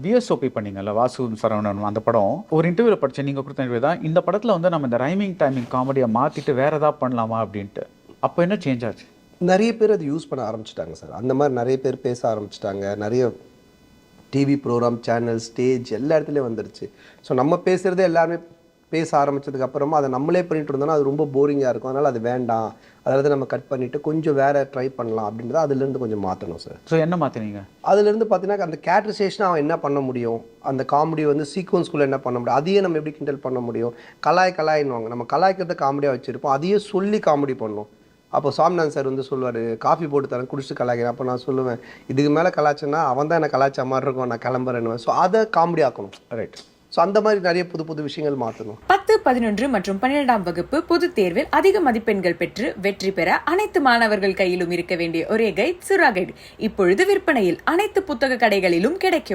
VSOP பண்ணீங்கல்ல Vasu Saravanan அந்த படம் ஒரு இன்டர்வியூவில் படித்தேன், நீங்கள் கொடுத்த இன்டர்வியூ தான். இந்த படத்தில் வந்து நம்ம இந்த ரைமிங் டைமிங் காமெடியை மாற்றிட்டு வேறு ஏதாவது பண்ணலாமா அப்படின்ட்டு. அப்போ என்ன சேஞ்ச் ஆச்சு? நிறைய பேர் அது யூஸ் பண்ண ஆரம்பிச்சிட்டாங்க சார். அந்த மாதிரி நிறைய பேர் பேச ஆரம்பிச்சிட்டாங்க. நிறைய டிவி ப்ரோக்ராம், சேனல், ஸ்டேஜ் எல்லா இடத்துலையும் வந்துருச்சு. ஸோ நம்ம பேசுகிறதே எல்லாருமே பேச ஆரம்பித்ததுக்கு அப்புறமா அதை நம்மளே பண்ணிட்டு இருந்தோம்னா அது ரொம்ப போரிங்காக இருக்கும். அதனால் அது வேண்டாம், அதாவது நம்ம கட் பண்ணிவிட்டு கொஞ்சம் வேறு ட்ரை பண்ணலாம் அப்படின்றத அதுலேருந்து கொஞ்சம் மாற்றணும் சார். ஸோ என்ன மாற்றினீங்க? அதுலேருந்து பார்த்தீங்கன்னா அந்த கேரக்டரைசேஷன் அவன் என்ன பண்ண முடியும், அந்த காமெடி வந்து சீக்வன்ஸ்குள்ளே என்ன பண்ண முடியும், அதையே நம்ம எப்படி கிண்டல் பண்ண முடியும். கலாய்ன்னுவாங்க, நம்ம கலாய்க்கிறத காமெடியாக வச்சுருப்போம், அதையே சொல்லி காமெடி பண்ணணும். அப்போ சாமிநாதன் சார் வந்து சொல்லுவார், காஃபி போட்டு தரேன் குடிச்சிட்டு கலாய்க்கிறேன். அப்போ நான் சொல்லுவேன், இதுக்கு மேலே கலாய்ச்சேன்னா அவன் தான் என்னை கலாய்ச்ச மாதிரி இருக்கும், நான் கிளம்புறேன்னு. ஸோ அதை காமெடி ஆக்கணும். ரைட். ஸோ அந்த மாதிரி நிறைய புது புது விஷயங்கள் மாற்றணும். 10, 11 மற்றும் 12ஆம் வகுப்பு பொதுத் தேர்வில் அதிக மதிப்பெண்கள் பெற்று வெற்றி பெற அனைத்து மாணவர்கள் கையிலும் இருக்க வேண்டிய ஒரே கைட் சுறா கைட் இப்பொழுது விற்பனையில் அனைத்து புத்தக கடைகளிலும் கிடைக்கும்.